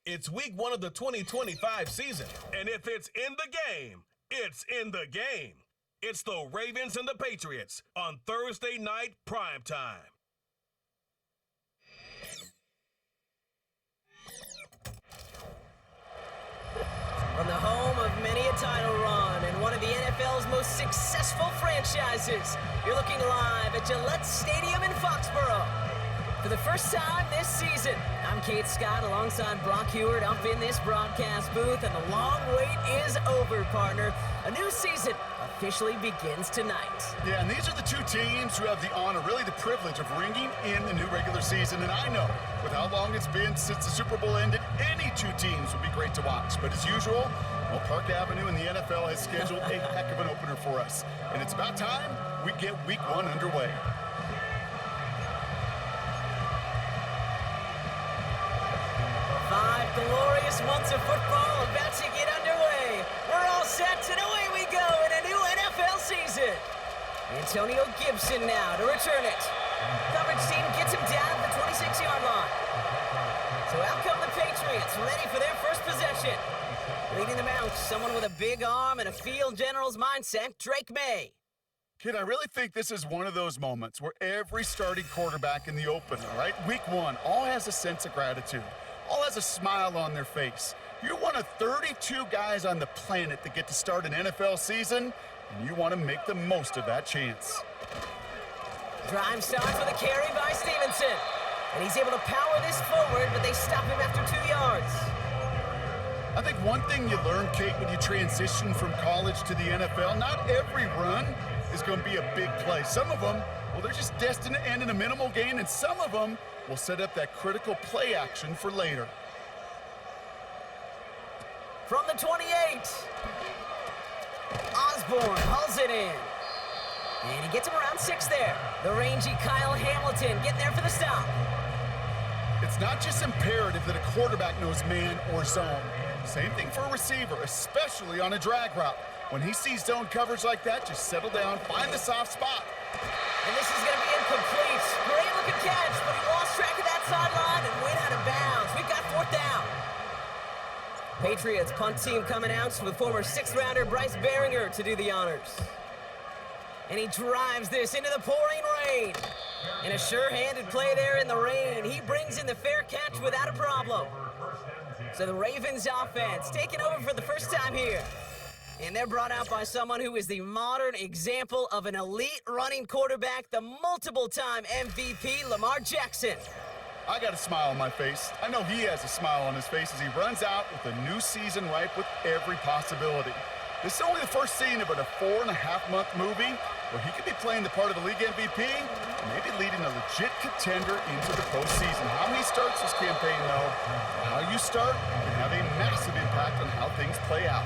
It's week 1 of the 2025 season, and if it's in the game, it's in the game. It's the Ravens and the Patriots on Thursday night primetime. From the home of many a title run and one of the NFL's most successful franchises, you're looking live at Gillette Stadium in Foxborough. For the first time this season, I'm Kate Scott alongside Brock Heward up in this broadcast booth, and the long wait is over, partner. A new season officially begins tonight. Yeah, and these are the two teams who have the honor, really the privilege of ringing in the new regular season. And I know, with how long it's been since the Super Bowl ended, any two teams would be great to watch. But as usual, well, Park Avenue and the NFL has scheduled a heck of an opener for us. And it's about time we get week 1 underway. Glorious months of football about to get underway. We're all set, and away we go in a new NFL season. Antonio Gibson now to return it. Coverage team gets him down at the 26-yard line. So out come the Patriots, ready for their first possession. Leading them out, someone with a big arm and a field general's mindset, Drake May. Kid, I really think this is one of those moments where every starting quarterback in the opener, right? Week 1, all has a sense of gratitude. All has a smile on their face. You're one of 32 guys on the planet that get to start an NFL season, and you want to make the most of that chance. Drive starts with a carry by Stevenson. And he's able to power this forward, but they stop him after 2 yards. I think one thing you learn, Kate, when you transition from college to the NFL, not every run is going to be a big play. Some of them, well, they're just destined to end in a minimal gain, and some of them will set up that critical play action for later. From the 28, Osborne hauls it in. And he gets him around 6 there. The rangy Kyle Hamilton getting there for the stop. It's not just imperative that a quarterback knows man or zone. Same thing for a receiver, especially on a drag route. When he sees zone coverage like that, just settle down, find the soft spot. And this is going to be incomplete. Great looking catch, but he lost track of that sideline and went out of bounds. We've got 4th down. Patriots punt team coming out with former 6th-rounder Bryce Behringer to do the honors. And he drives this into the pouring rain. And a sure-handed play there in the rain. He brings in the fair catch without a problem. So the Ravens offense taking over for the first time here. And they're brought out by someone who is the modern example of an elite running quarterback, the multiple-time MVP, Lamar Jackson. I got a smile on my face. I know he has a smile on his face as he runs out with a new season ripe with every possibility. This is only the first scene of a 4.5-month movie where he could be playing the part of the league MVP, maybe leading a legit contender into the postseason. How many starts this campaign, though? How you start can have a massive impact on how things play out.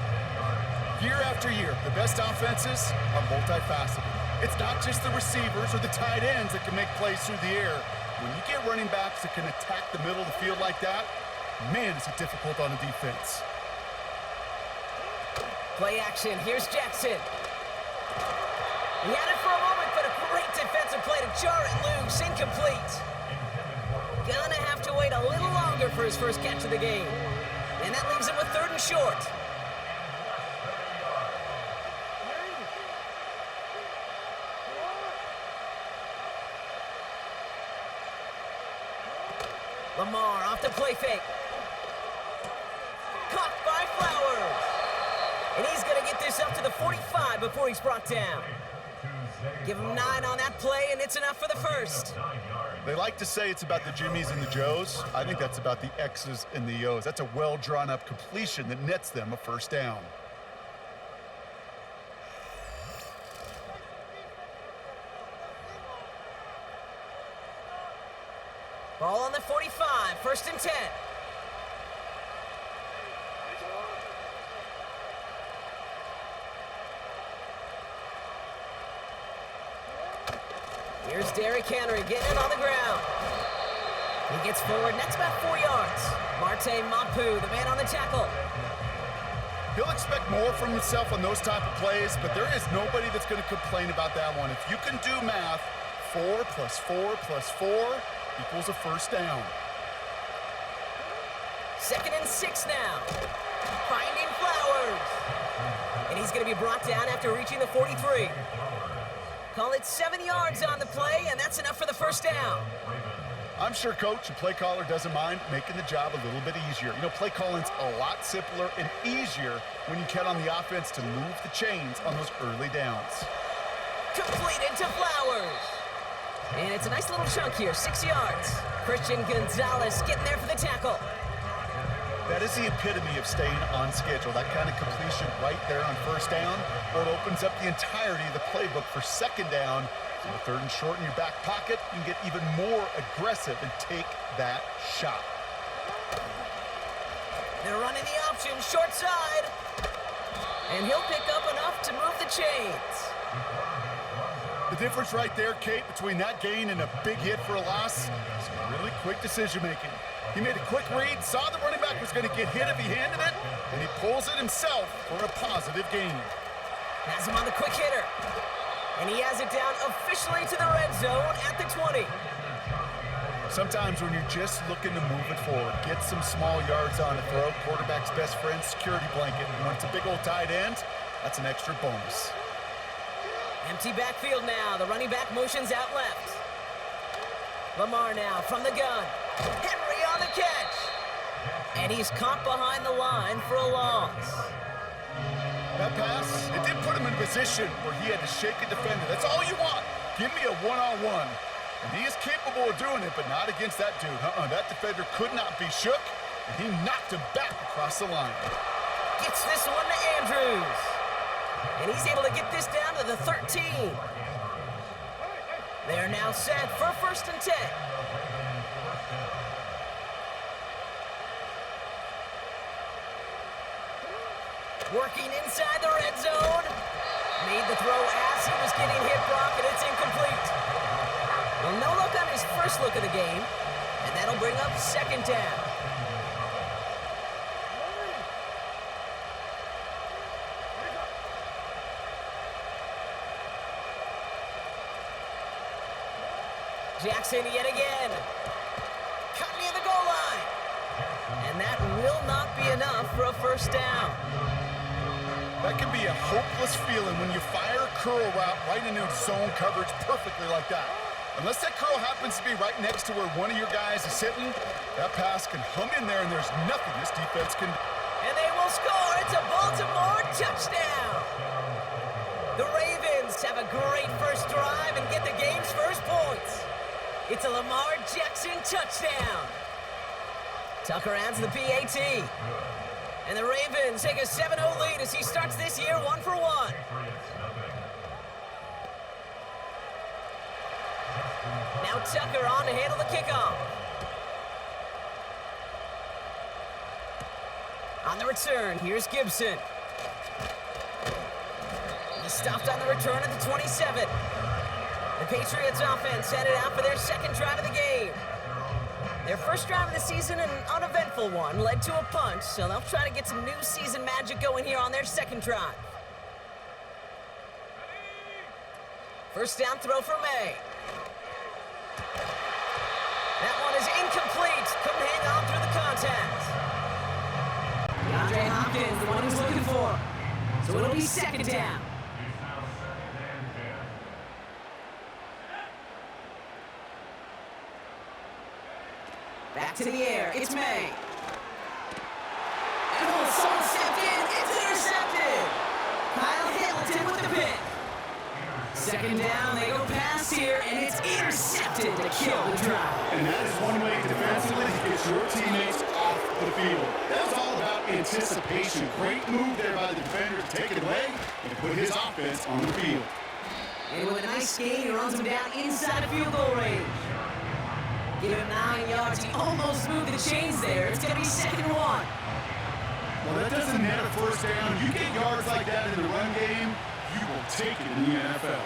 Year after year, the best offenses are multifaceted. It's not just the receivers or the tight ends that can make plays through the air. When you get running backs that can attack the middle of the field like that, man, is it difficult on a defense. Play action, here's Jackson. He had it for a moment, but a great defensive play to jar it loose, incomplete. Gonna have to wait a little longer for his first catch of the game. And that leaves him with 3rd and short. Lamar off the play fake. Caught by Flowers. And he's going to get this up to the 45 before he's brought down. Give him 9 on that play, and it's enough for the first. They like to say it's about the Jimmies and the Joes. I think that's about the X's and the O's. That's a well-drawn-up completion that nets them a first down. Ball on the 45, 1st and 10. Here's Derrick Henry getting it on the ground. He gets forward, and that's about 4 yards. Marte Mapu, the man on the tackle. He'll expect more from himself on those type of plays, but there is nobody that's going to complain about that one. If you can do math, 4 + 4 + 4 equals a first down. 2nd and 6 now. Finding Flowers. And he's going to be brought down after reaching the 43. Call it 7 yards on the play, and that's enough for the first down. I'm sure coach and play caller doesn't mind making the job a little bit easier. You know, play calling's a lot simpler and easier when you count on the offense to move the chains on those early downs. Completed to Flowers. And it's a nice little chunk here, 6 yards. Christian Gonzalez getting there for the tackle. That is the epitome of staying on schedule. That kind of completion right there on first down, or it opens up the entirety of the playbook for second down. So the 3rd and short in your back pocket, you can get even more aggressive and take that shot. They're running the option, short side. And he'll pick up enough to move the chains. The difference right there, Kate, between that gain and a big hit for a loss is really quick decision-making. He made a quick read, saw the running back was going to get hit if he handed it, and he pulls it himself for a positive gain. Has him on the quick hitter. And he has it down officially to the red zone at the 20. Sometimes when you're just looking to move it forward, get some small yards on the throw, quarterback's best friend, security blanket. And when it's a big old tight end, that's an extra bonus. Empty backfield now. The running back motions out left. Lamar now from the gun. Henry on the catch. And he's caught behind the line for a loss. That pass, it did put him in a position where he had to shake a defender. That's all you want. Give me a one-on-one. And he is capable of doing it, but not against that dude. That defender could not be shook, and he knocked him back across the line. Gets this one to Andrews. And he's able to get this down to the 13. They're now set for 1st and 10. Working inside the red zone. Made the throw as he was getting hit, Brock, and it's incomplete. Well, no look on his first look of the game, and that'll bring up 2nd down. Jackson yet again. Cut near the goal line. And that will not be enough for a 1st down. That can be a hopeless feeling when you fire a curl route right into zone coverage perfectly like that. Unless that curl happens to be right next to where one of your guys is sitting, that pass can hum in there and there's nothing this defense can do. And they will score. It's a Baltimore touchdown. The Ravens have a great first drive and get the game's first points. It's a Lamar Jackson touchdown. Tucker adds the PAT. And the Ravens take a 7-0 lead as he starts this year 1-for-1. Now Tucker on to handle the kickoff. On the return, here's Gibson. He stopped on the return at the 27. The Patriots offense headed out for their 2nd drive of the game. Their first drive of the season, an uneventful one, led to a punt, so they'll try to get some new season magic going here on their 2nd drive. First down throw for May. That one is incomplete. Couldn't hang on through the contact. DeAndre Hopkins, the one who's looking for. So it'll be 2nd down. Back to the air, it's May. And someone stepped in, it's intercepted! Kyle Hamilton with the pick. 2nd down, they go past here, and it's intercepted to kill the drive. And that is one way defensively to get your teammates off the field. That was all about anticipation. Great move there by the defender to take it away and put his offense on the field. And with a nice gain, he runs him down inside of field goal range. Give him 9 yards. He almost moved the chains there. It's going to be 2nd and 1. Well, that doesn't net a 1st down. You get yards like that in the run game, you will take it in the NFL.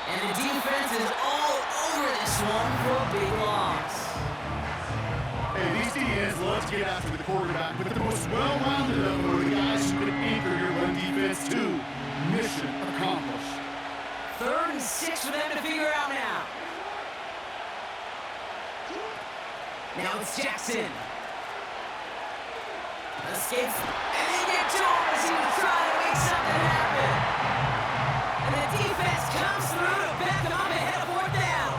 And the defense is all over this one for a big loss. Hey, these DNs love to get after the quarterback, but the most well-rounded of them are the guys who can anchor your run defense too. Mission accomplished. 3rd and 6 for them to figure out now. Now it's Jackson. Escapes, and they get torn as he was trying to make something happen. And the defense comes through to back him up ahead of fourth down.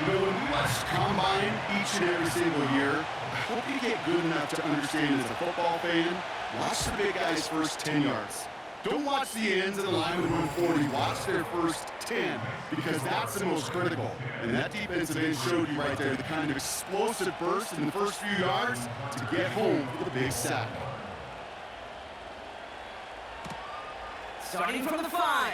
You know, when we watch Combine each and every single year, I hope you get good enough to understand as a football fan, watch the big guys' first 10 yards. Don't watch the ends of the lineman run 40. Watch their first 10, because that's the most critical. And that defensive end showed you right there the kind of explosive burst in the first few yards to get home with a big sack. Starting from the 5.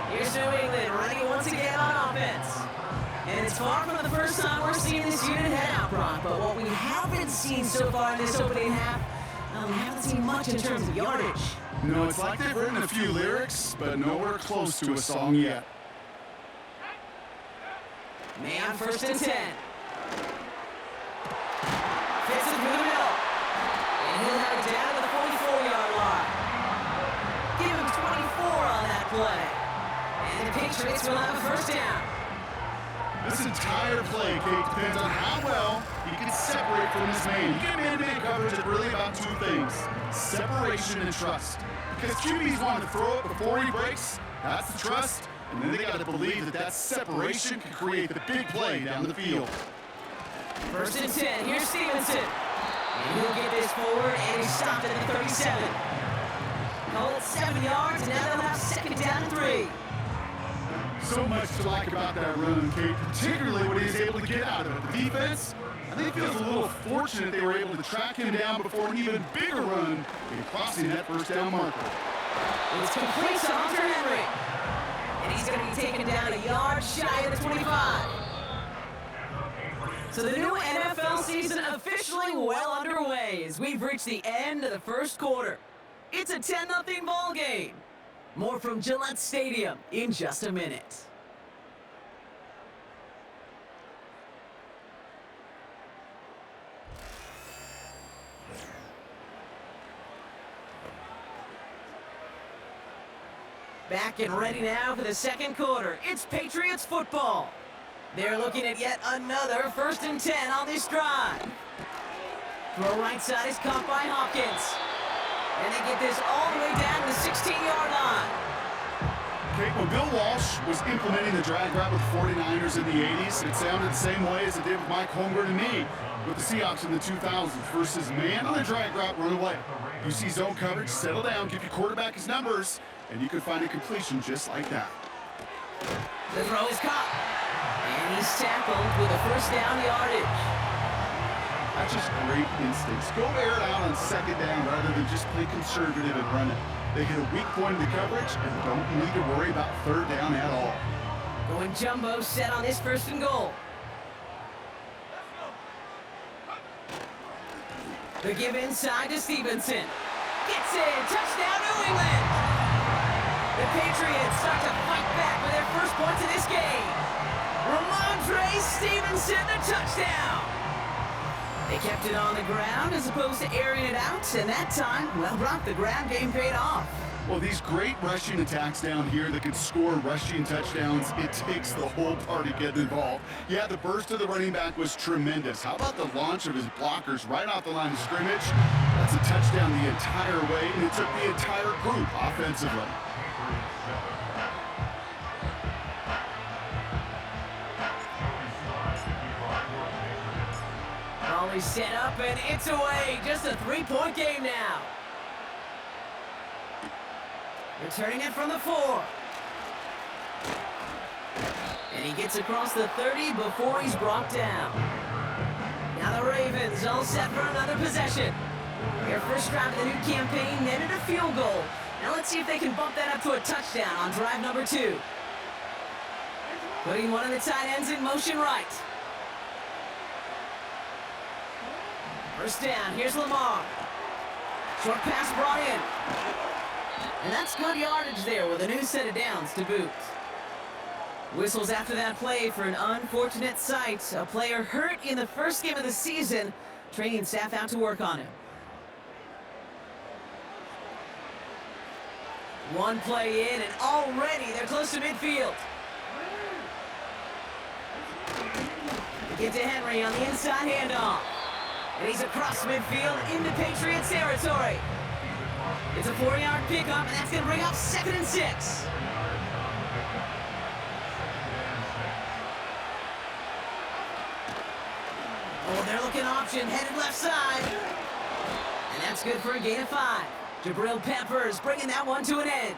Here's New England ready once again on offense. And it's far from the first time we're seeing this unit head out, Brock. But what we haven't seen so far in this opening half, we haven't seen much in terms of yardage. You know, it's like they've written a few lyrics, but nowhere close to a song yet. Man, first and 10. Fits it through the middle. And he'll have it down to the 44-yard line. Give him 24 on that play. And the Patriots will have a first down. This entire play, Kate, depends on how well he can separate from his man. You get man-to-man coverage is really about two things: separation and trust. Because QBs want to throw it before he breaks, that's the trust, and then they got to believe that that separation can create the big play down the field. First and 10, here's Stevenson. And he'll get this forward, and he's stopped at the 37. Call it 7 yards, and now they'll have second down and 3. So much to like about that run, Kate, particularly what he was able to get out of it. The defense, I think, feels a little fortunate they were able to track him down before an even bigger run in crossing that first down marker. It's complete to Hunter Henry. And he's going to be taken down a yard shy of the 25. So the new NFL season officially well underway as we've reached the end of the first quarter. It's a 10-0 ball game. More from Gillette Stadium in just a minute. Back and ready now for the second quarter. It's Patriots football. They're looking at yet another first and 10 on this drive. Throw right side is caught by Hopkins. And they get this all the way down to the 16-yard line. Okay, when Bill Walsh was implementing the drag route with 49ers in the 80s, it sounded the same way as it did with Mike Holmgren and me with the Seahawks in the 2000s versus man on the drag route, run away. You see zone coverage, settle down, give your quarterback his numbers, and you can find a completion just like that. The throw is caught. And he's tackled with a first down yardage. That's just great instincts. Go air it out on second down rather than just play conservative and run it. They hit a weak point in the coverage and don't need to worry about third down at all. Going jumbo set on this first and goal. The give inside to Stevenson. Gets in. Touchdown, New England. The Patriots start to fight back with their first points of this game. Ramondre Stevenson, the touchdown. They kept it on the ground as opposed to airing it out, and that time, well, Brock, the ground game paid off. Well, these great rushing attacks down here that can score rushing touchdowns, it takes the whole party getting involved. Yeah, the burst of the running back was tremendous. How about the launch of his blockers right off the line of scrimmage? That's a touchdown the entire way, and it took the entire group offensively. Always set up, and it's away. Just a 3-point game now. Returning it from the 4. And he gets across the 30 before he's brought down. Now the Ravens all set for another possession. Their first drive of the new campaign netted a field goal. Now let's see if they can bump that up to a touchdown on drive number 2. Putting one of the tight ends in motion right. First down, here's Lamar. Short pass brought in. And that's good yardage there with a new set of downs to boot. Whistles after that play for an unfortunate sight. A player hurt in the first game of the season. Training staff out to work on him. One play in, and already they're close to midfield. Give to Henry on the inside handoff. And he's across midfield into Patriots territory. It's a 4-yard pickup, and that's going to bring up 2nd and 6. Oh, they're looking option, headed left side. And that's good for a gain of 5. Jabril Peppers bringing that one to an end.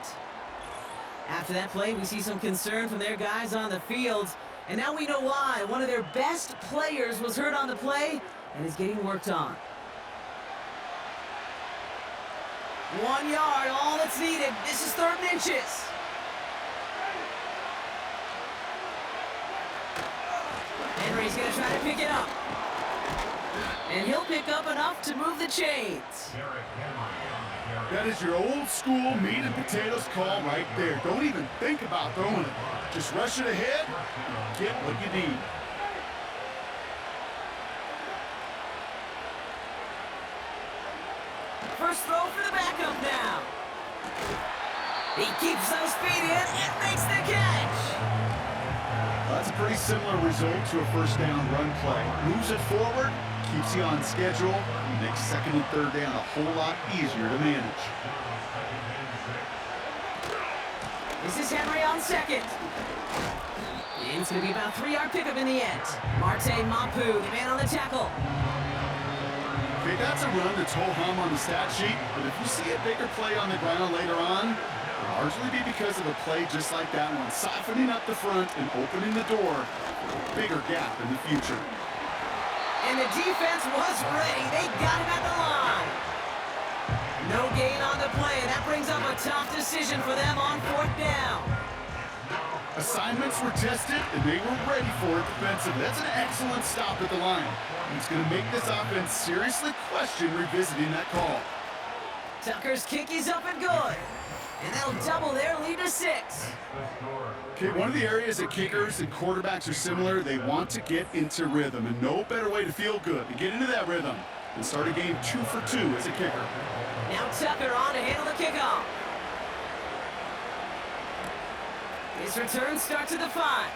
After that play, we see some concern from their guys on the field. And now we know why. One of their best players was hurt on the play and is getting worked on. 1 yard, all that's needed. This is 3rd and inches. Henry's going to try to pick it up. And he'll pick up enough to move the chains. That is your old school meat and potatoes call right there. Don't even think about throwing it. Just rush it ahead and get what you need. First throw for the backup now. He keeps some speed in and makes the catch. That's a pretty similar result to a first down run play. Moves it forward, keeps you on schedule, and makes 2nd and 3rd down a whole lot easier to manage. This is Henry on 2nd. And it's going to be about a 3-yard pickup in the end. Marte Mapu, the man on the tackle. Okay, that's a run that's ho-hum on the stat sheet, but if you see a bigger play on the ground later on, it'll largely be because of a play just like that one, softening up the front and opening the door for a bigger gap in the future. And the defense was ready. They got him at the line. No gain on the play. That brings up a tough decision for them on 4th down. Assignments were tested, and they were ready for it defensively. That's an excellent stop at the line. It's going to make this offense seriously question revisiting that call. Tucker's kick is up and good. And that'll double their lead to 6. Okay, one of the areas that kickers and quarterbacks are similar, they want to get into rhythm, and no better way to feel good to get into that rhythm than start a game 2 for 2 as a kicker. Now Tucker on to handle the kickoff. His return starts at the 5.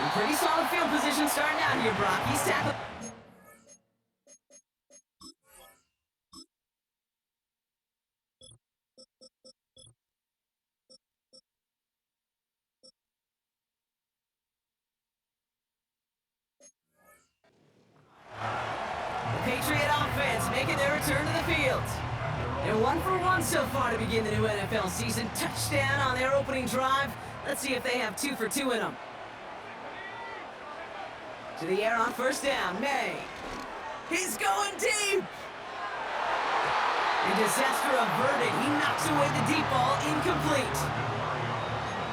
And pretty solid field position starting out here, Brock. He's tackled. The Patriot offense making their return to the field. They're 1 for 1 so far to begin the new NFL season. Touchdown on their opening drive. Let's see if they have 2 for 2 in them. To the air on 1st down, May. He's going deep. And disaster averted. He knocks away the deep ball, incomplete.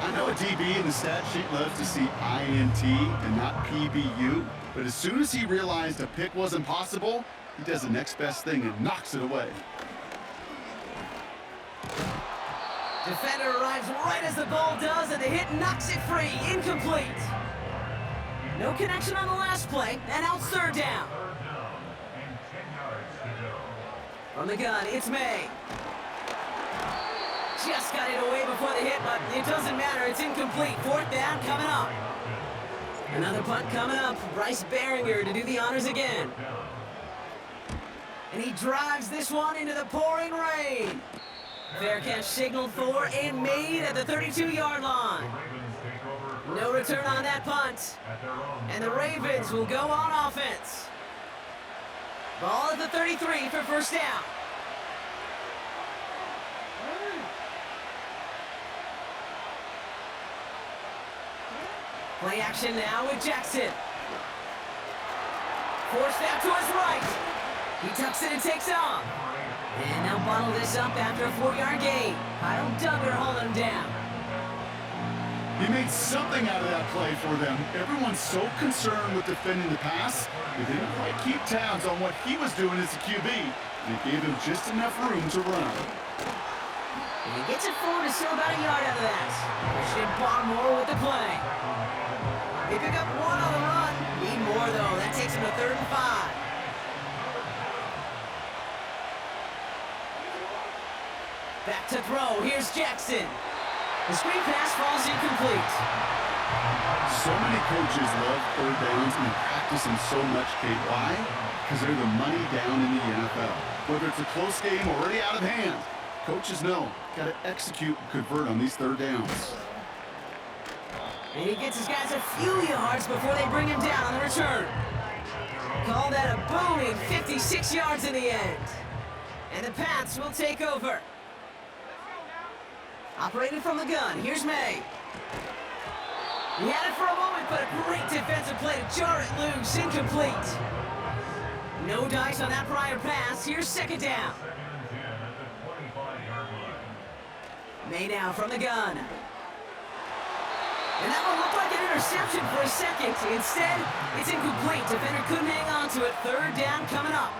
I know a DB in the stat sheet loves to see INT and not PBU, but as soon as he realized a pick wasn't possible, he does the next best thing and knocks it away. Defender arrives right as the ball does, and the hit knocks it free. Incomplete. No connection on the last play, and now it's 3rd down. From the gun, it's May. Just got it away before the hit, but it doesn't matter. It's incomplete. 4th down coming up. Another punt coming up. Bryce Baringer to do the honors again. And he drives this one into the pouring rain. Fair catch signaled for and made at the 32-yard line. No return on that punt. And the Ravens will go on offense. Ball at the 33 for 1st down. Play action now with Jackson. Forced out to his right. He tucks it and takes off. And they'll bottle this up after a 4-yard gain. Hiram Duggar holding him down. He made something out of that play for them. Everyone's so concerned with defending the pass, they didn't quite keep tabs on what he was doing as a QB. And it gave him just enough room to run. And he gets it forward to still about a yard out of that. Christian Barmore with the play. They pick up 1 on the run. Need more, though. That takes him to 3rd and 5. Back to throw. Here's Jackson. The screen pass falls incomplete. So many coaches love third downs and practice them so much, Kate. Why? Because they're the money down in the NFL. Whether it's a close game or already out of hand, coaches know, got to execute and convert on these third downs. And he gets his guys a few yards before they bring him down on the return. Call that a booming 56 yards in the end. And the Pats will take over. Operated from the gun, here's May. He had it for a moment, but a great defensive play to jar it loose, incomplete. No dice on that prior pass, here's second down. May now from the gun. And that one looked like an interception for a second. Instead, it's incomplete. Defender couldn't hang on to it. Third down coming up.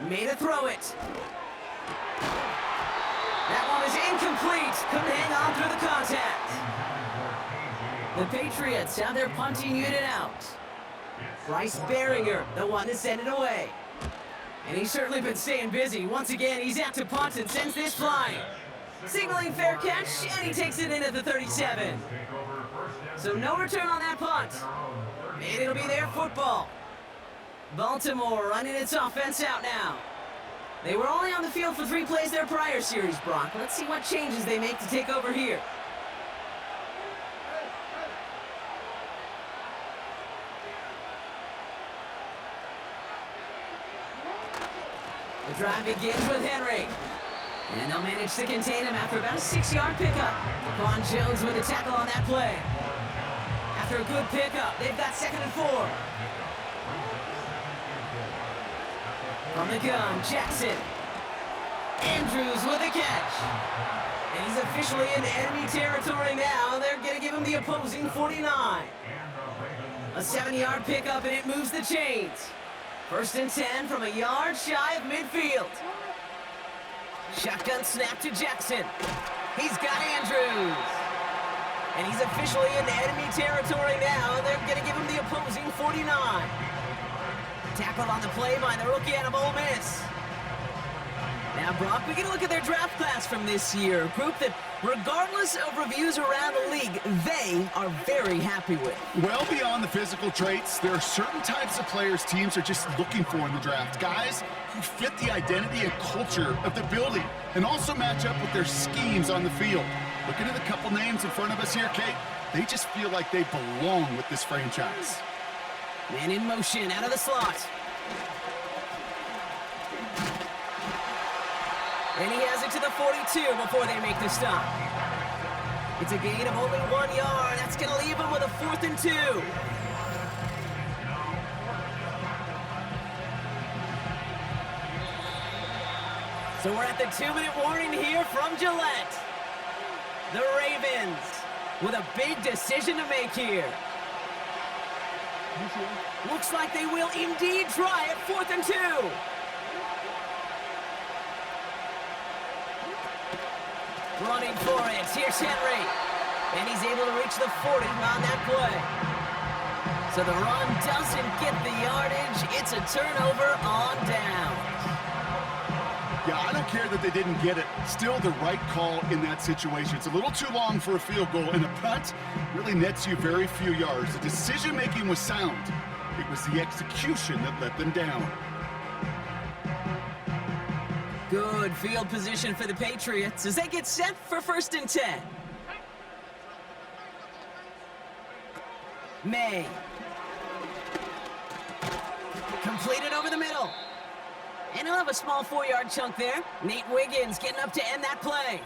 Made to throw it. That one is incomplete. Couldn't hang on through the contact. The Patriots have their punting unit out. Bryce Baringer, the one to send it away. And he's certainly been staying busy. Once again, he's out to punt and sends this flying. Signaling fair catch, and he takes it in at the 37. So no return on that punt. And it'll be their football. Baltimore running its offense out now. They were only on the field for 3 plays their prior series, Brock. Let's see what changes they make to take over here. The drive begins with Henry. And they'll manage to contain him after about a 6-yard pickup. Quan Jones with a tackle on that play. After a good pickup, they've got 2nd and 4. From the gun, Jackson. Andrews with a catch. And he's officially in enemy territory now. They're going to give him the opposing 49. A 7-yard pickup, and it moves the chains. 1st and 10 from a yard shy of midfield. Shotgun snap to Jackson. He's got Andrews. And he's officially in enemy territory now. And they're going to give him the opposing 49. Tackled on the play by the rookie out of Ole Miss. Now, Brock, we get a look at their draft class from this year. A group that, regardless of reviews around the league, they are very happy with. Well beyond the physical traits, there are certain types of players teams are just looking for in the draft. Guys who fit the identity and culture of the building and also match up with their schemes on the field. Looking at a couple names in front of us here, Kate, they just feel like they belong with this franchise. Man in motion out of the slot. And he has it to the 42 before they make the stop. It's a gain of only 1 yard. That's going to leave him with a 4th and 2. So we're at the 2-minute warning here from Gillette. The Ravens with a big decision to make here. Looks like they will indeed try it. 4th and 2. Running for it. Here's Henry. And he's able to reach the 40 on that play. So the run doesn't get the yardage. It's a turnover on down. Yeah, I don't care that they didn't get it. Still the right call in that situation. It's a little too long for a field goal, and a punt really nets you very few yards. The decision-making was sound. It was the execution that let them down. Good field position for the Patriots as they get set for 1st and 10. May. Completed over the middle. And he'll have a small 4-yard chunk there. Nate Wiggins getting up to end that play.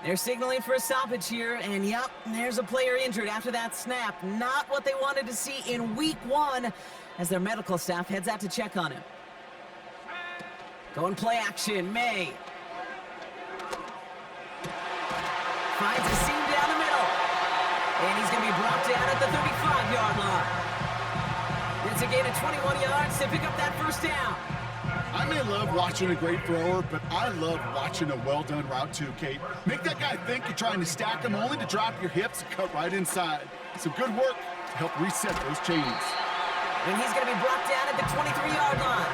They're signaling for a stoppage here, and yep, there's a player injured after that snap. Not what they wanted to see in week 1 as their medical staff heads out to check on him. Going play action, May. Finds a seam down the middle. And he's going to be brought down at the 35-yard line. It's a gain of 21 yards to pick up that 1st down. I may love watching a great thrower, but I love watching a well-done route too, Kate. Make that guy think you're trying to stack him only to drop your hips and cut right inside. Some good work to help reset those chains. And he's going to be brought down at the 23-yard line.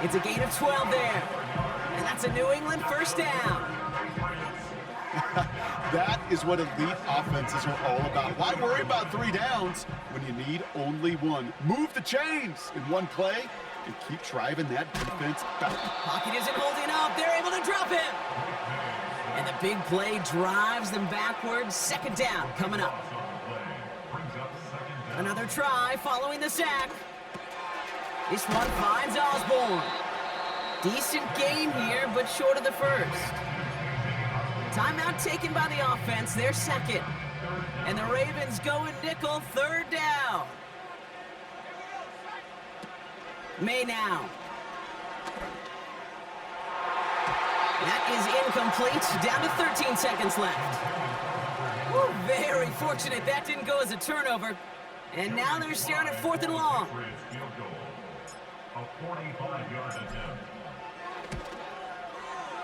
It's a gain of 12 there. And that's a New England first down. That is what elite offenses are all about. Why worry about 3 downs when you need only 1? Move the chains in one play and keep driving that defense back. Pocket isn't holding up. They're able to drop him. And the big play drives them backwards. Second down coming up. Another try following the sack. This one finds Osborne. Decent gain here, but short of the first. Timeout taken by the offense, their second. And the Ravens go in nickel, third down. May now. That is incomplete, down to 13 seconds left. Woo, very fortunate that didn't go as a turnover. And now they're staring at 4th and long.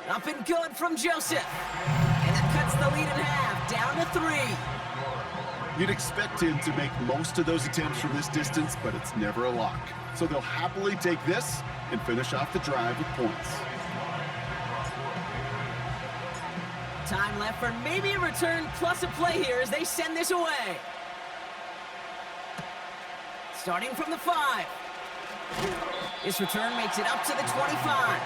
Up and good from Joseph. And that cuts the lead in half, down to 3. You'd expect him to make most of those attempts from this distance, but it's never a lock. So they'll happily take this and finish off the drive with points. Time left for maybe a return plus a play here as they send this away. Starting from the 5. This return makes it up to the 25.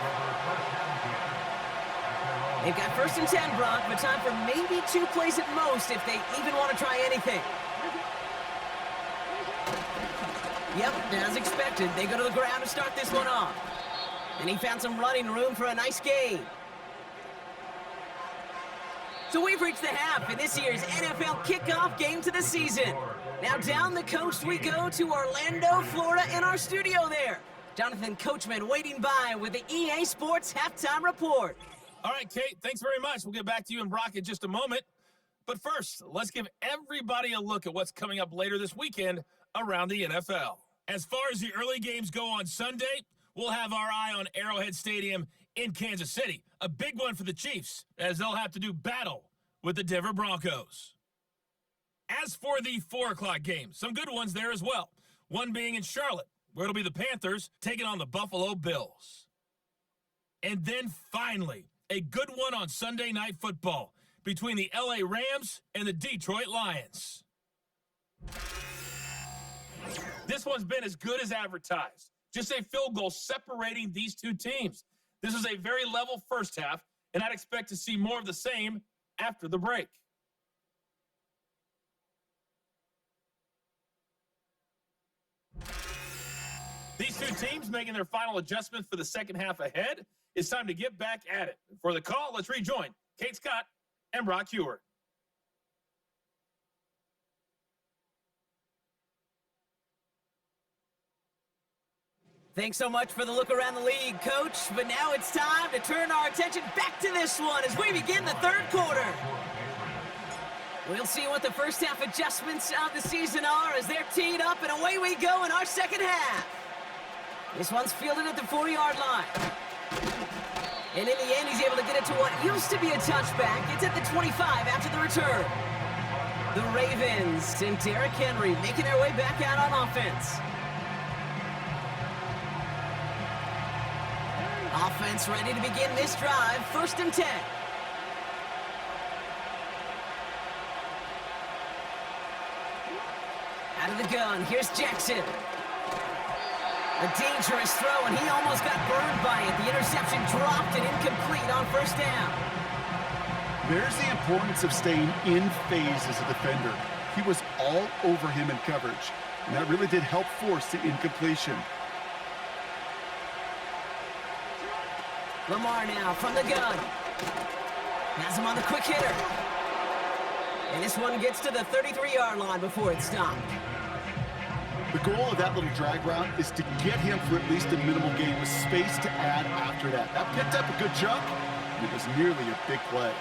They've got 1st and 10, Brock, but time for maybe 2 plays at most if they even want to try anything. Yep, as expected, they go to the ground to start this one off. And he found some running room for a nice gain. So we've reached the half in this year's NFL kickoff game to the season. Now down the coast we go to Orlando, Florida, in our studio there. Jonathan Coachman waiting by with the EA Sports Halftime Report. All right, Kate, thanks very much. We'll get back to you and Brock in just a moment. But first, let's give everybody a look at what's coming up later this weekend around the NFL. As far as the early games go on Sunday, we'll have our eye on Arrowhead Stadium in Kansas City. A big one for the Chiefs, as they'll have to do battle with the Denver Broncos. As for the 4 o'clock games, some good ones there as well. One being in Charlotte, where it'll be the Panthers taking on the Buffalo Bills. And then finally, a good one on Sunday Night Football between the LA Rams and the Detroit Lions. This one's been as good as advertised. Just a field goal separating these two teams. This is a very level first half, and I'd expect to see more of the same after the break. These two teams making their final adjustments for the second half ahead. It's time to get back at it. For the call, let's rejoin Kate Scott and Brock Heward. Thanks so much for the look around the league, Coach. But now it's time to turn our attention back to this one as we begin the third quarter. We'll see what the first half adjustments of the season are as they're teed up, and away we go in our second half. This one's fielded at the 40-yard line. And in the end, he's able to get it to what used to be a touchback. It's at the 25 after the return. The Ravens and Derrick Henry making their way back out on offense. Offense ready to begin this drive. 1st and 10. Out of the gun, here's Jackson. A dangerous throw, and he almost got burned by it. The interception dropped and incomplete on 1st down. There's the importance of staying in phase as a defender. He was all over him in coverage, and that really did help force the incompletion. Lamar now from the gun. Has him on the quick hitter. And this one gets to the 33-yard line before it's stopped. The goal of that little drag route is to get him for at least a minimal gain with space to add after that. That picked up a good chunk, and it was nearly a big play.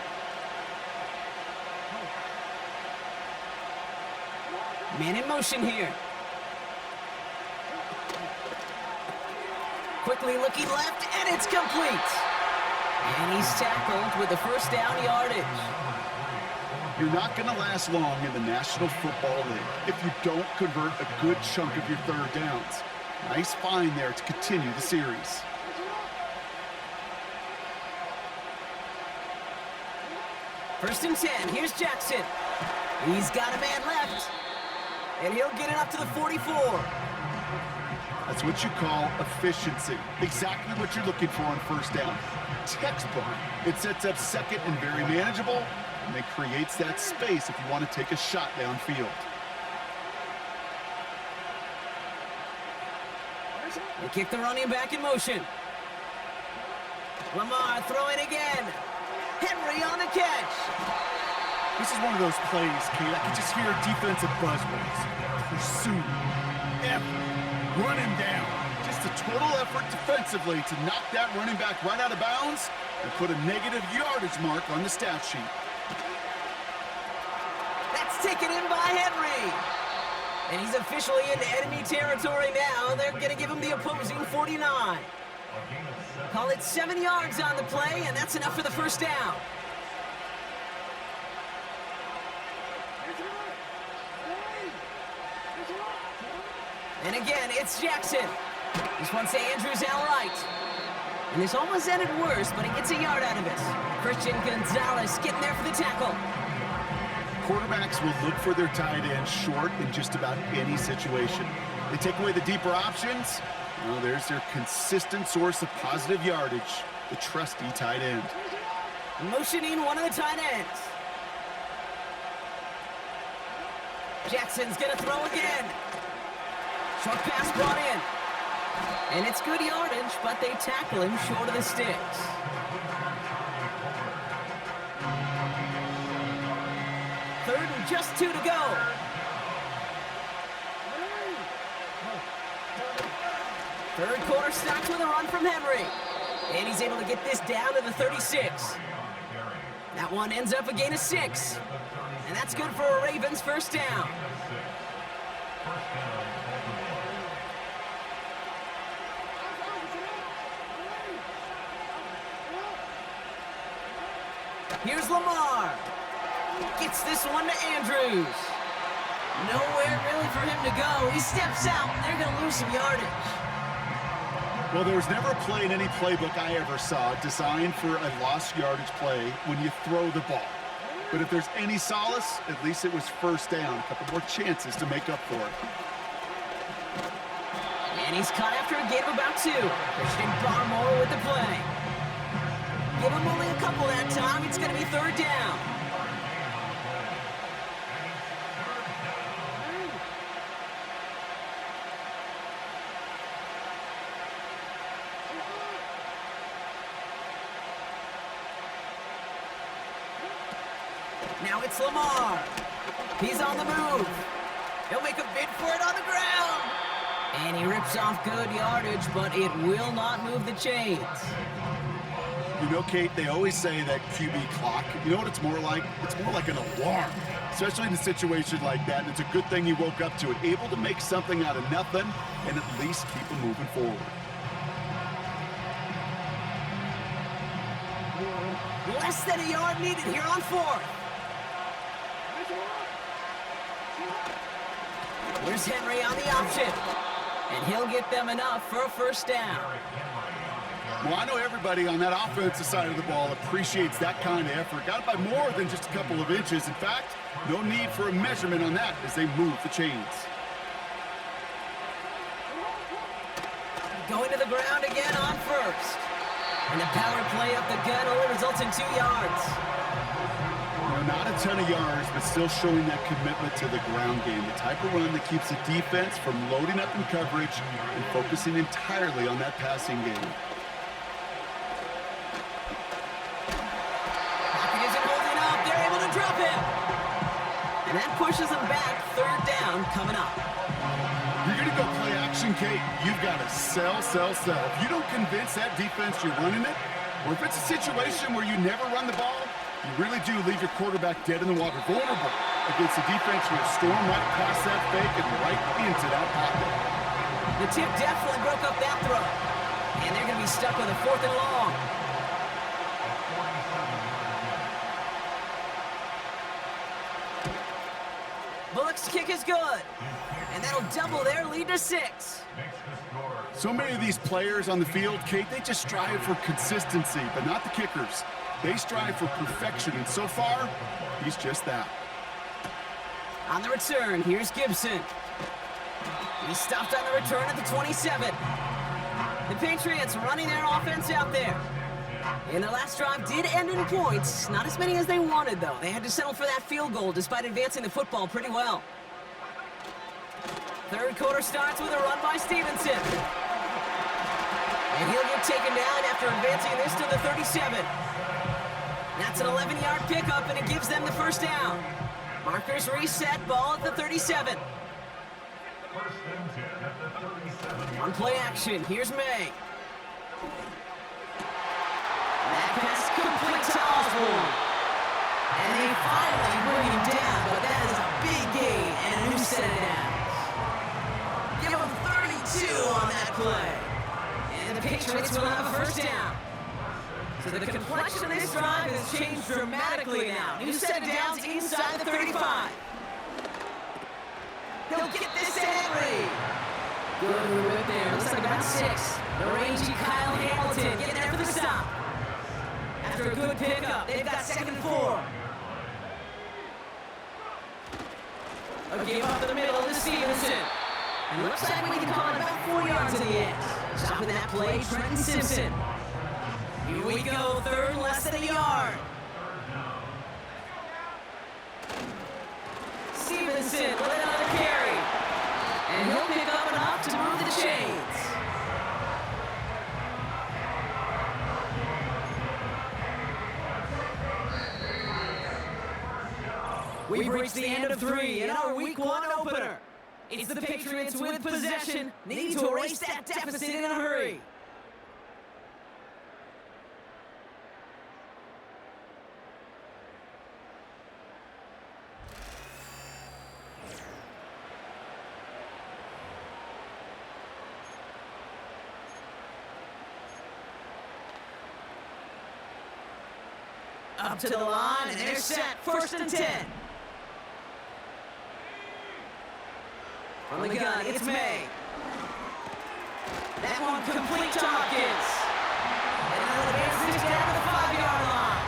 Man in motion here. Quickly looking left, and it's complete. And he's tackled with the 1st down yardage. You're not going to last long in the National Football League if you don't convert a good chunk of your 3rd downs. Nice find there to continue the series. First and 10. Here's Jackson. He's got a man left. And he'll get it up to the 44. That's what you call efficiency. Exactly what you're looking for on first down. Textbook. It sets up second and very manageable, and it creates that space if you want to take a shot downfield. They kick the running back in motion. Lamar throwing again. Henry on the catch. This is one of those plays, Kate, I can just hear defensive buzzwords. Pursuit, effort, run him down. Just a total effort defensively to knock that running back right out of bounds and put a negative yardage mark on the stat sheet. That's taken in by Henry. And he's officially in enemy territory now. They're going to give him the opposing 49. Call it 7 yards on the play, and that's enough for the first down. And again, it's Jackson. This one's to Andrews outright. And this almost ended worse, but he gets a yard out of it. Christian Gonzalez getting there for the tackle. Quarterbacks will look for their tight end short in just about any situation. They take away the deeper options. Well, there's their consistent source of positive yardage, the trusty tight end. Motioning one of the tight ends. Jackson's going to throw again. Short pass brought in. And it's good yardage, but they tackle him short of the sticks. Third and just 2 to go. Third quarter starts with a run from Henry. And he's able to get this down to the 36. That one ends up a gain of 6. And that's good for a Ravens first down. Here's Lamar. Gets this one to Andrews. Nowhere really for him to go. He steps out, and they're going to lose some yardage. Well, there was never a play in any playbook I ever saw designed for a lost yardage play when you throw the ball. But if there's any solace, at least it was first down. A couple more chances to make up for it. And he's caught after a gain of about 2. Christian Barmore with the play. Give him only a couple that time. It's going to be third down. Now it's Lamar. He's on the move. He'll make a bid for it on the ground. And he rips off good yardage, but it will not move the chains. You know, Kate, they always say that QB clock, you know what it's more like? It's more like an alarm, especially in a situation like that. And it's a good thing he woke up to it, able to make something out of nothing and at least keep him moving forward. Less than a yard needed here on 4th. Here's Henry on the option. And he'll get them enough for a first down. Well, I know everybody on that offensive side of the ball appreciates that kind of effort. Got it by more than just a couple of inches. In fact, no need for a measurement on that as they move the chains. Going to the ground again on 1st. And the power play up the gut only results in 2 yards. Not a ton of yards, but still showing that commitment to the ground game. The type of run that keeps the defense from loading up in coverage and focusing entirely on that passing game. Pocket isn't holding up. They're able to drop him. And that pushes them back. Third down coming up. You're going to go play action, Kate. You've got to sell. If you don't convince that defense you're running it, or if it's a situation where you never run the ball, you really do leave your quarterback dead in the water, vulnerable against a defense who will storm right past that fake and right into that pocket. The tip definitely broke up that throw. And they're going to be stuck with a 4th and long. Bullock's kick is good. And that'll double their lead to 6. So many of these players on the field, Kate, they just strive for consistency, but not the kickers. They strive for perfection, and so far, he's just that. On the return, here's Gibson. He stopped on the return at the 27. The Patriots running their offense out there. And their last drive did end in points. Not as many as they wanted, though. They had to settle for that field goal despite advancing the football pretty well. Third quarter starts with a run by Stevenson. And he'll get taken down after advancing this to the 37. That's an 11-yard pickup, and it gives them the first down. Markers reset, ball at the 37. On play action, here's May. That pass complete to Osborne. And they finally bring him down, but that is a big gain and a new set of downs. Give him 32 on that play. And the Patriots will have a first down. So the complexion of this drive has changed dramatically now. New set of downs inside the 35. He'll get this to Henry. Good whip there. Looks like about 6. The rangy Kyle Hamilton getting there for the stop. After a good pickup, they've got 2nd and 4. A give up the middle to Stevenson. And looks like we can call it about 4 yards in the end. Stopping that play, Trenton Simpson. Here we go, third, less than a yard. Stevenson with another carry. And he'll pick up enough to move the chains. We've reached the end of 3 in our Week 1 opener. It's the Patriots with possession, needing to erase that deficit in a hurry. Up to the line, and they're set. 1st and 10. From the gun, it's May. That one complete to Hopkins. And now advance this down to the 5-yard line.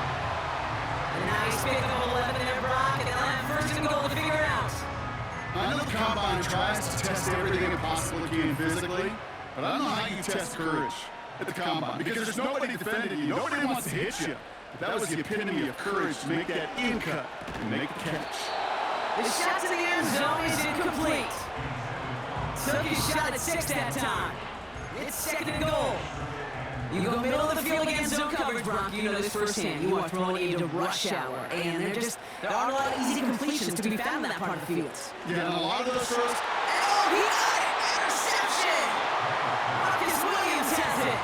And now he's picked up 11 there, Brock, and they'll have 1st and goal to figure it out. I know the Combine tries to test everything it possibly can physically, but I don't know how you test courage at the Combine, because there's nobody defending you. Nobody wants to hit you. But that was the epitome of courage to make that in-cut and make the catch. The shot to the end zone is incomplete. Took his shot at 6 that time. It's 2nd and goal. You go middle of the field against zone coverage, Brock. You know this firsthand. You are throwing into rush hour, and there aren't a lot of easy completions to be found in that part of the field. Yeah, and a lot of those throws. Oh, he got it! Interception! Marcus Williams has it.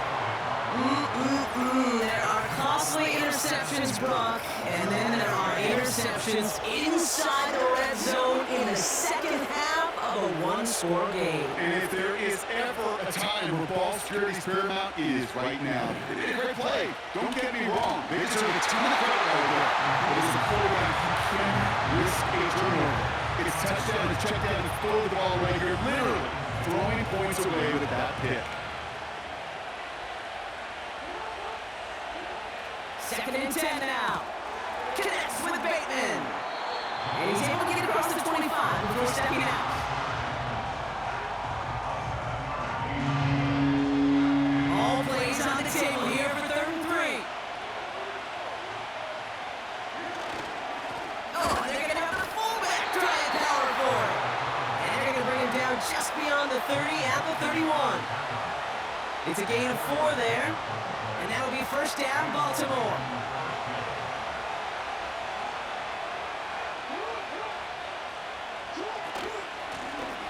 There are costly interceptions, Brock, and then there are interceptions inside the red zone in the second half of a one-score game. And if there is ever a time where ball security is paramount, it is right now. They did a great play. Don't get me wrong. They deserve a ton of credit right there. But as a quarterback, you can't risk a turnover. It's touchdown to check down to throw the ball away. You're literally throwing points away with that pick. 2nd and 10 now. Connects with Bateman. And he's able to get across the 25 before stepping out. All plays on the table here for 3rd and 3. Oh, and they're going to have a fullback try and power for it. And they're going to bring him down just beyond the 30 at the 31. It's a gain of 4 there. And that'll be 1st down, Baltimore.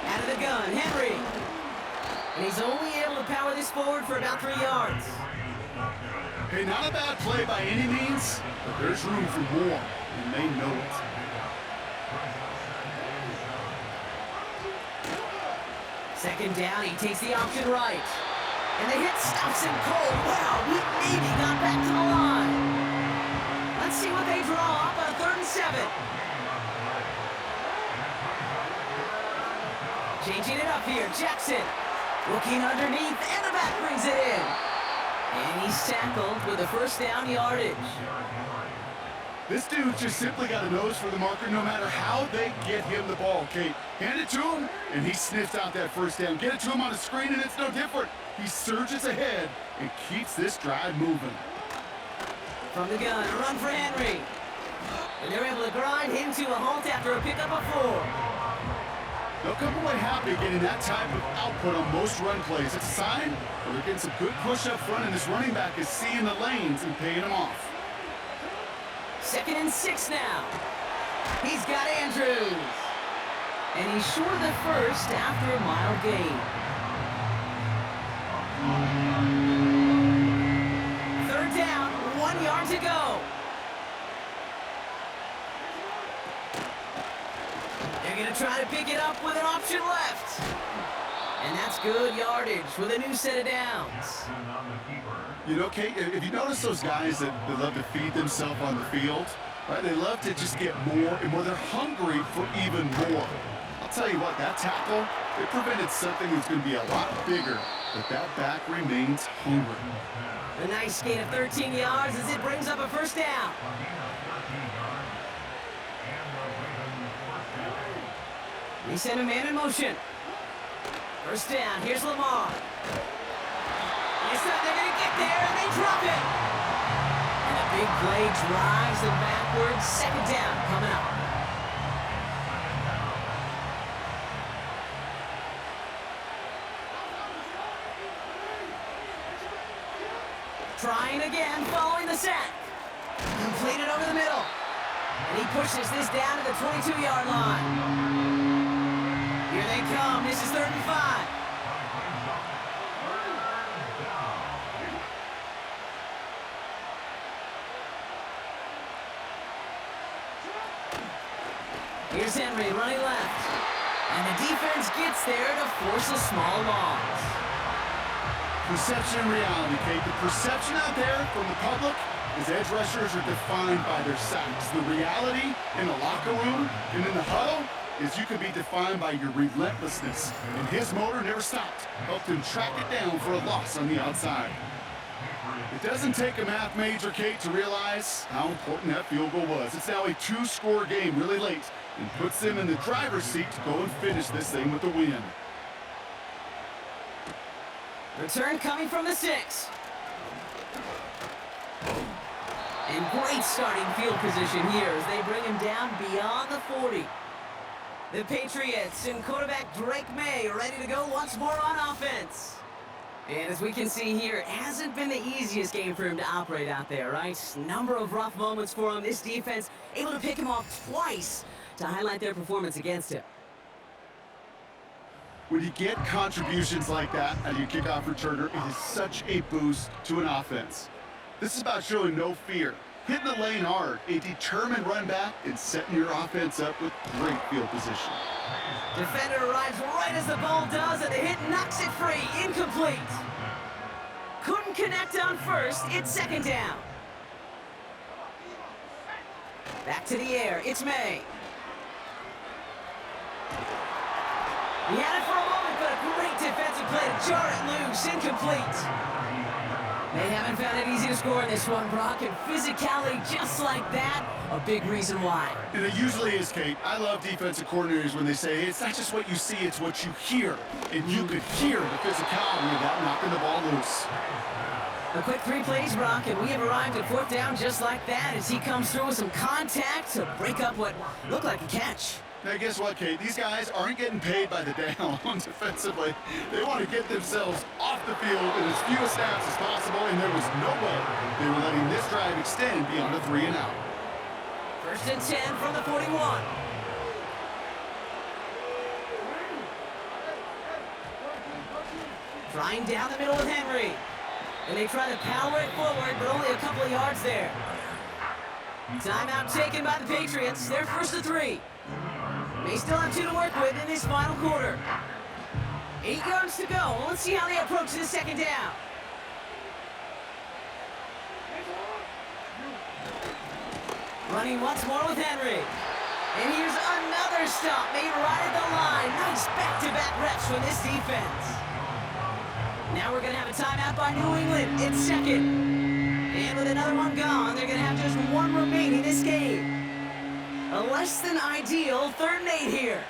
Out of the gun, Henry. And he's only able to power this forward for about 3 yards. Hey, not a bad play by any means, but there's room for more, and they know it. Second down, he takes the option right. And the hit stops him cold. Wow, we maybe got back to the line. Let's see what they draw up on 3rd and 7. Changing it up here, Jackson. Looking underneath, and the back brings it in. And he's tackled with a first down yardage. This dude just simply got a nose for the marker no matter how they get him the ball, Kate. Hand it to him, and he sniffs out that first down. Get it to him on the screen, and it's no different. He surges ahead and keeps this drive moving. From the gun, a run for Henry. And they're able to grind him to a halt after a pickup of 4. They'll come away happy getting that type of output on most run plays. It's a sign that they're getting some good push up front, and this running back is seeing the lanes and paying them off. 2nd and 6 now. He's got Andrews. And he's short of the first after a mild gain. 3rd down, 1 yard to go. They're going to try to pick it up with an option left. And that's good yardage with a new set of downs. You know, Kate, if you notice those guys that love to feed themselves on the field, right? They love to just get more and more. They're hungry for even more. I'll tell you what, that tackle, it prevented something that's going to be a lot bigger, but that back remains hungry. A nice gain of 13 yards as it brings up a first down. They send a man in motion. First down, here's Lamar. Yes, sir, they're going to get there, and they drop it. And a big play drives them backwards. 2nd down coming up. Trying again, following the sack. Completed over the middle. And he pushes this down to the 22-yard line. Here they come. This is 3rd and 5. Here's Henry running left. And the defense gets there to force a small loss. Perception and reality, Kate. The perception out there from the public is edge rushers are defined by their sacks. The reality in the locker room and in the huddle is you could be defined by your relentlessness. And his motor never stopped. Helped him track it down for a loss on the outside. It doesn't take a math major, Kate, to realize how important that field goal was. It's now a 2-score game really late and puts them in the driver's seat to go and finish this thing with the win. Return coming from the 6. And great starting field position here as they bring him down beyond the 40. The Patriots and quarterback Drake May ready to go once more on offense. And as we can see here, it hasn't been the easiest game for him to operate out there, right? Number of rough moments for him. This defense able to pick him off twice to highlight their performance against him. When you get contributions like that out of your kickoff returner, it is such a boost to an offense. This is about showing no fear, hitting the lane hard, a determined run back, and setting your offense up with great field position. Defender arrives right as the ball does, and the hit knocks it free. Incomplete. Couldn't connect on first. It's 2nd down. Back to the air. It's May. He had it for a moment, but a great defensive play to jar it loose. Incomplete. They haven't found it easy to score in this one, Brock, and physicality just like that, a big reason why. And it usually is, Kate. I love defensive coordinators when they say, hey, it's not just what you see, it's what you hear. And you could hear the physicality of that knocking the ball loose. A quick 3 plays, Brock, and we have arrived at 4th down just like that as he comes through with some contact to break up what looked like a catch. Now, guess what, Kate? These guys aren't getting paid by the down defensively. They want to get themselves off the field in as few snaps as possible, and there was no way they were letting this drive extend beyond a 3 and out. 1st and 10 from the 41. Trying down the middle with Henry. And they try to power it forward, but only a couple of yards there. Timeout taken by the Patriots. They're 1st and 3. They still have 2 to work with in this final quarter. 8 yards to go. Let's see how they approach this 2nd down. Running once more with Henry. And here's another stop made right at the line. Nice back-to-back reps from this defense. Now we're going to have a timeout by New England in second. And with another one gone, they're going to have just one remaining this game. A less than ideal 3rd and 8 here.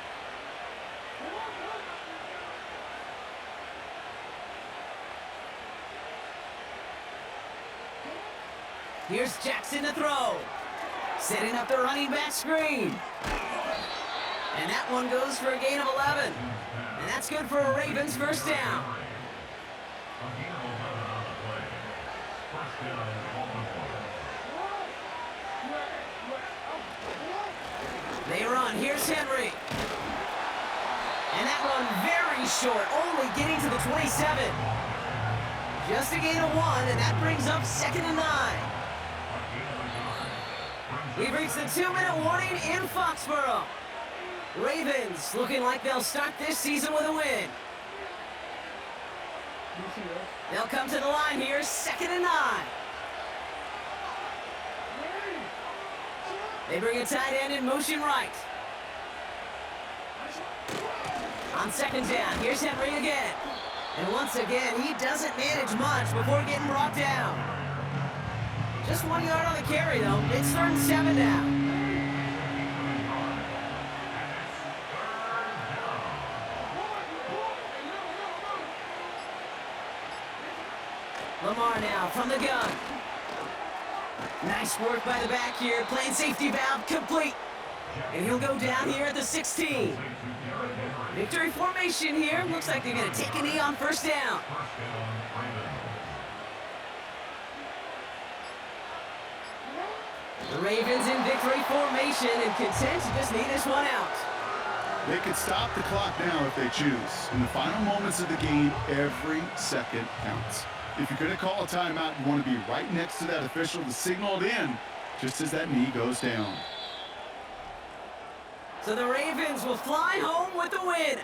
Here's Jackson to throw. Setting up the running back screen. And that one goes for a gain of 11. And that's good for a Ravens first down. They run. Here's Henry. And that run very short, only getting to the 27. Just a gain of 1, and that brings up 2nd and 9. We've reached the 2-minute warning in Foxborough. Ravens looking like they'll start this season with a win. They'll come to the line here, 2nd and 9. They bring a tight end in motion right. On 2nd down, here's Henry again. And once again, he doesn't manage much before getting brought down. Just 1 yard on the carry, though. It's 3rd and 7 now. Lamar now from the gun. Nice work by the back here, playing safety valve complete. And he'll go down here at the 16. Victory formation here. Looks like they're going to take a knee on 1st down. The Ravens in victory formation and content to just need this one out. They can stop the clock now if they choose. In the final moments of the game, every second counts. If you're going to call a timeout, you want to be right next to that official to signal it in just as that knee goes down. So the Ravens will fly home with the win.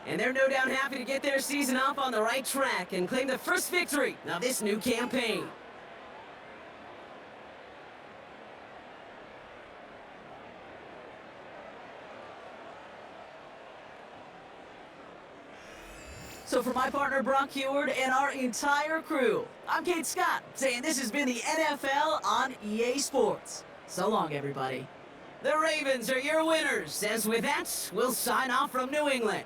And they're no doubt happy to get their season off on the right track and claim the first victory of this new campaign. So for my partner Brock Heward and our entire crew, I'm Kate Scott, saying this has been the NFL on EA Sports. So long, everybody. The Ravens are your winners, as with that, we'll sign off from New England.